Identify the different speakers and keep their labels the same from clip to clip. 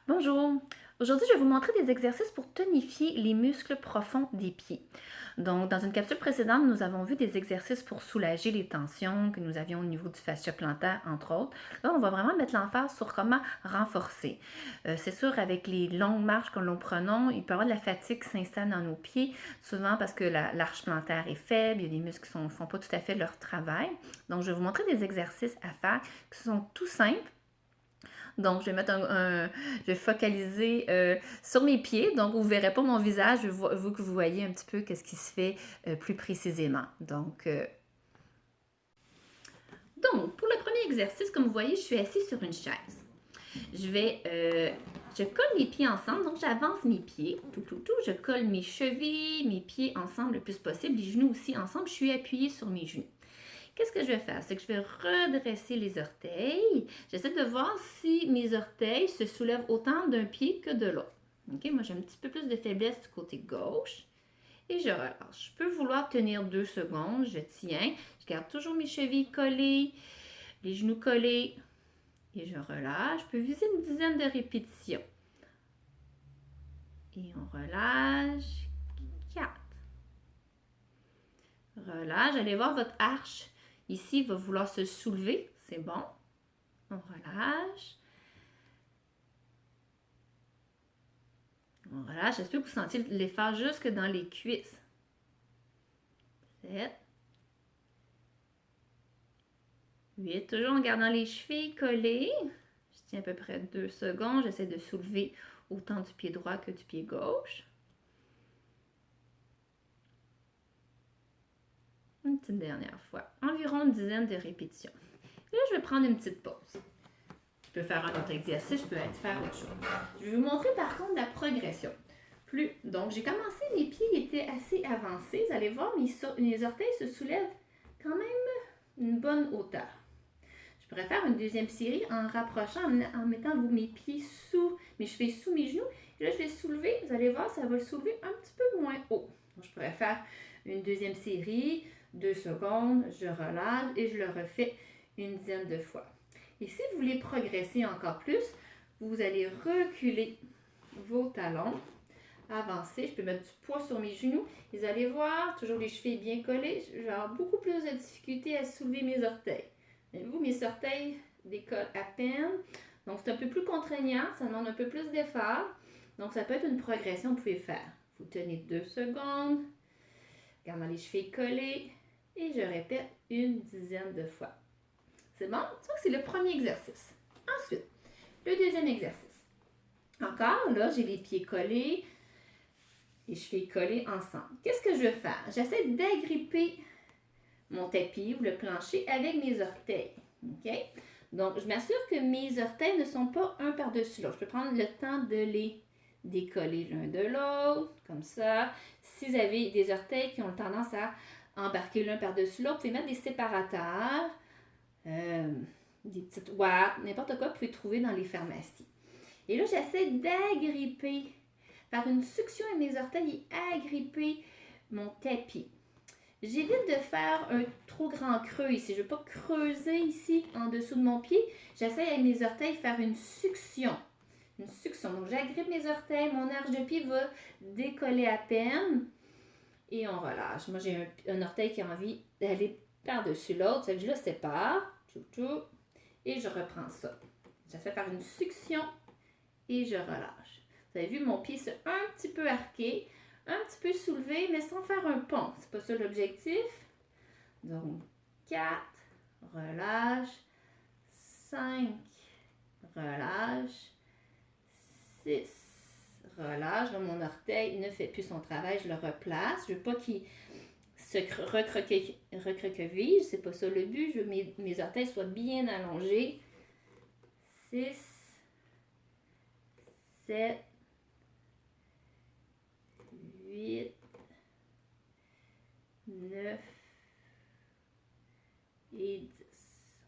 Speaker 1: Bonjour! Aujourd'hui, je vais vous montrer des exercices pour tonifier les muscles profonds des pieds. Donc, dans une capsule précédente, nous avons vu des exercices pour soulager les tensions que nous avions au niveau du fascia plantaire, entre autres. Là, on va vraiment mettre l'emphase sur comment renforcer. C'est sûr, avec les longues marches que nous prenons, il peut y avoir de la fatigue qui s'installe dans nos pieds, souvent parce que l'arche plantaire est faible, il y a des muscles qui ne font pas tout à fait leur travail. Donc, je vais vous montrer des exercices à faire qui sont tout simples. Donc, je vais mettre je vais focaliser sur mes pieds. Donc, vous ne verrez pas mon visage, vous que vous voyez un petit peu qu'est-ce qui se fait plus précisément. Donc, pour le premier exercice, comme vous voyez, je suis assise sur une chaise. Je colle mes pieds ensemble, donc j'avance mes pieds, je colle mes chevilles, mes pieds ensemble le plus possible, les genoux aussi ensemble, je suis appuyée sur mes genoux. Qu'est-ce que je vais faire? C'est que je vais redresser les orteils. J'essaie de voir si mes orteils se soulèvent autant d'un pied que de l'autre. OK? Moi, j'ai un petit peu plus de faiblesse du côté gauche. Et je relâche. Je peux vouloir tenir 2 secondes. Je tiens. Je garde toujours mes chevilles collées, les genoux collés. Et je relâche. Je peux viser une dizaine de répétitions. Et on relâche. 4. Relâche. Allez voir votre arche. Ici, il va vouloir se soulever. C'est bon. On relâche. On relâche. J'espère que vous sentez l'effort jusque dans les cuisses. 7. 8. Toujours en gardant les chevilles collées. Je tiens à peu près 2 secondes. J'essaie de soulever autant du pied droit que du pied gauche. Une petite dernière fois. Environ une dizaine de répétitions. Et là, je vais prendre une petite pause. Je peux faire un autre exercice, je peux faire autre chose. Je vais vous montrer par contre la progression. Donc, j'ai commencé, mes pieds étaient assez avancés. Vous allez voir, mes orteils se soulèvent quand même une bonne hauteur. Je pourrais faire une deuxième série en rapprochant, en mettant mes pieds mes chevilles sous mes genoux. Et là, je vais soulever, vous allez voir, ça va le soulever un petit peu moins haut. Donc, je pourrais faire une deuxième série, 2 secondes, je relâche et je le refais une dizaine de fois. Et si vous voulez progresser encore plus, vous allez reculer vos talons, avancer. Je peux mettre du poids sur mes genoux. Vous allez voir, toujours les chevilles bien collées, j'ai beaucoup plus de difficulté à soulever mes orteils. Vous, mes orteils décollent à peine. Donc, c'est un peu plus contraignant. Ça demande un peu plus d'effort. Donc, ça peut être une progression que vous pouvez faire. Vous tenez 2 secondes, gardant les chevilles collées, et je répète une dizaine de fois. C'est bon? Ça, c'est le premier exercice. Ensuite, le deuxième exercice. Encore, là, j'ai les pieds collés, les chevilles collées ensemble. Qu'est-ce que je vais faire? J'essaie d'agripper mon tapis ou le plancher avec mes orteils. OK? Donc, je m'assure que mes orteils ne sont pas un par-dessus l'autre. Je peux prendre le temps de les décoller l'un de l'autre, comme ça. Si vous avez des orteils qui ont tendance à embarquer l'un par-dessus l'autre, vous pouvez mettre des séparateurs, des petites ouates, n'importe quoi que vous pouvez trouver dans les pharmacies. Et là, j'essaie d'agripper, faire une succion avec mes orteils et agripper mon tapis. J'évite de faire un trop grand creux ici. Je ne veux pas creuser ici en dessous de mon pied. J'essaie avec mes orteils de faire une succion. Une succion. Donc, j'agrippe mes orteils. Mon arche de pied va décoller à peine. Et on relâche. Moi, j'ai un orteil qui a envie d'aller par-dessus l'autre. Je le sépare. Et je reprends ça. J'essaie de faire une succion et je relâche. Vous avez vu, mon pied s'est un petit peu arqué, un petit peu soulevé, mais sans faire un pont. C'est pas ça l'objectif. Donc, 4, relâche, 5, relâche, 6, relâche. Là, mon orteil ne fait plus son travail, je le replace. Je veux pas qu'il se recroqueville, c'est pas ça le but. Je veux que mes orteils soient bien allongés. 6, 7, 8, 9 et 10.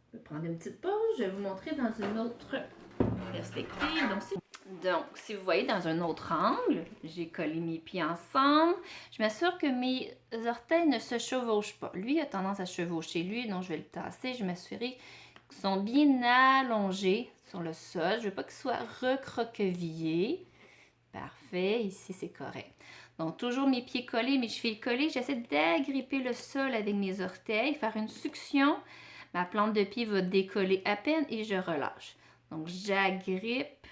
Speaker 1: On peut prendre une petite pause. Je vais vous montrer dans une autre perspective. Donc, si vous voyez dans un autre angle, j'ai collé mes pieds ensemble. Je m'assure que mes orteils ne se chevauchent pas. Lui, il a tendance à chevaucher lui, donc je vais le tasser. Je vais m'assurer qu'ils sont bien allongés sur le sol. Je ne veux pas qu'il soit recroquevillé. Parfait, ici c'est correct. Donc toujours mes pieds collés, mes chevilles collées. J'essaie d'agripper le sol avec mes orteils, faire une succion. Ma plante de pied va décoller à peine et je relâche. Donc j'agrippe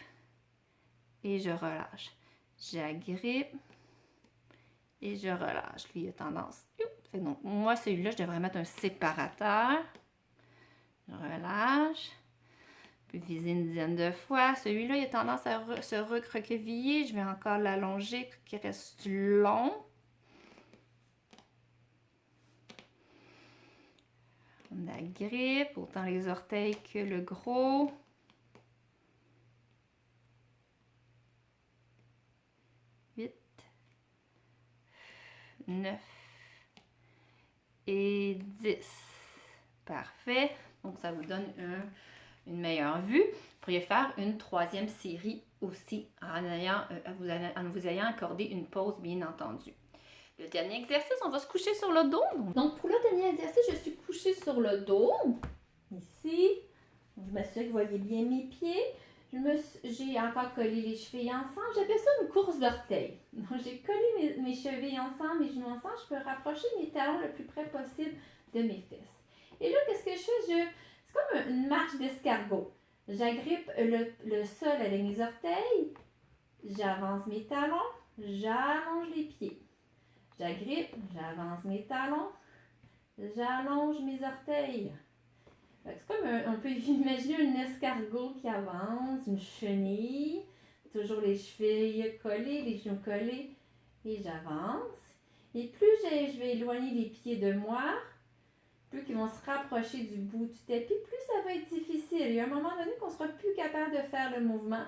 Speaker 1: et je relâche. J'agrippe et je relâche. Lui, il a tendance. Fait donc, moi, celui-là, je devrais mettre un séparateur. Je relâche. Je peux viser une dizaine de fois. Celui-là, il a tendance à se recroqueviller. Je vais encore l'allonger pour qu'il reste long. On agrippe autant les orteils que le gros. 8, 9 et 10. Parfait. Donc, ça vous donne une meilleure vue. Vous pourriez faire une troisième série aussi en vous ayant accordé une pause, bien entendu. Le dernier exercice, on va se coucher sur le dos. Donc, pour le dernier exercice, je suis couchée sur le dos. Ici. Je m'assure que vous voyez bien mes pieds. J'ai encore collé les chevilles ensemble. J'appelle ça une course d'orteils. Donc, j'ai collé mes chevilles ensemble, mes genoux ensemble. Je peux rapprocher mes talons le plus près possible de mes fesses. Et là, qu'est-ce que je fais? C'est comme une marche d'escargot. J'agrippe le sol avec mes orteils. J'avance mes talons. J'allonge les pieds. J'agrippe, j'avance mes talons. J'allonge mes orteils. C'est comme on peut imaginer un escargot qui avance, une chenille, toujours les chevilles collées, les genoux collés, et j'avance. Et plus je vais éloigner les pieds de moi, plus ils vont se rapprocher du bout du tapis, plus ça va être difficile. Il y a un moment donné qu'on ne sera plus capable de faire le mouvement.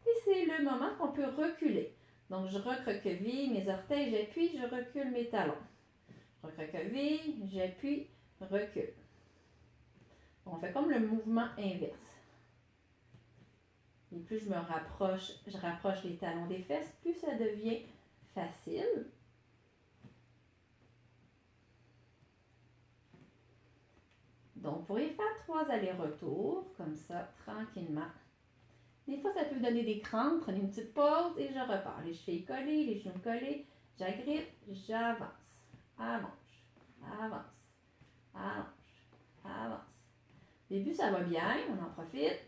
Speaker 1: Et c'est le moment qu'on peut reculer. Donc, je recroqueville mes orteils, j'appuie, je recule mes talons. Je recroqueville, j'appuie, recule. On fait comme le mouvement inverse. Et plus je rapproche les talons des fesses, plus ça devient facile. Donc, vous pourriez faire 3 allers-retours, comme ça, tranquillement. Des fois, ça peut vous donner des crampes. Prenez une petite pause et je repars. Les chevilles collées, les genoux collés. J'agrippe, j'avance. Allonge, avance, allonge, avance. Au début, ça va bien, on en profite.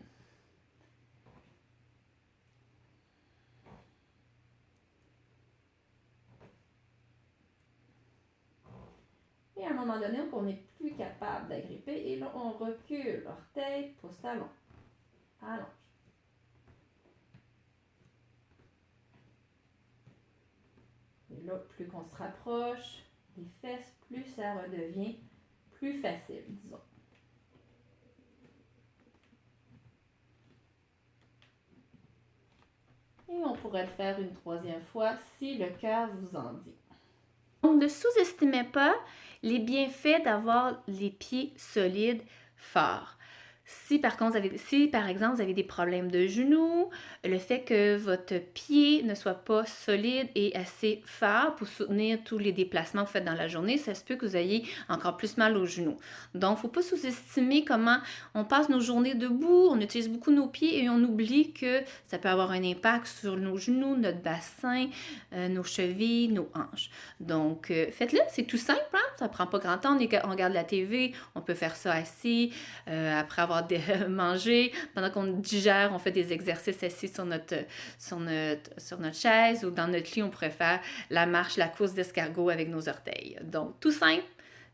Speaker 1: Et à un moment donné, on n'est plus capable d'agripper. Et là, on recule. Orteil, pouce talon. Allonge. Et là, plus qu'on se rapproche des fesses, plus ça redevient plus facile, disons. Et on pourrait le faire une 3e fois si le cœur vous en dit. Donc, ne sous-estimez pas les bienfaits d'avoir les pieds solides, forts. Si par exemple vous avez des problèmes de genoux, le fait que votre pied ne soit pas solide et assez fort pour soutenir tous les déplacements que vous faites dans la journée, ça se peut que vous ayez encore plus mal aux genoux. Donc, il ne faut pas sous-estimer comment on passe nos journées debout, on utilise beaucoup nos pieds et on oublie que ça peut avoir un impact sur nos genoux, notre bassin, nos chevilles, nos hanches. Donc, faites-le, c'est tout simple, hein? Ça ne prend pas grand temps, on regarde la TV, on peut faire ça assis, après avoir mangé, pendant qu'on digère, on fait des exercices assis sur notre chaise ou dans notre lit, on pourrait faire la marche, la course d'escargot avec nos orteils. Donc, tout simple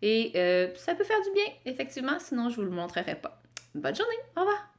Speaker 1: et ça peut faire du bien, effectivement, sinon je ne vous le montrerai pas. Bonne journée, au revoir!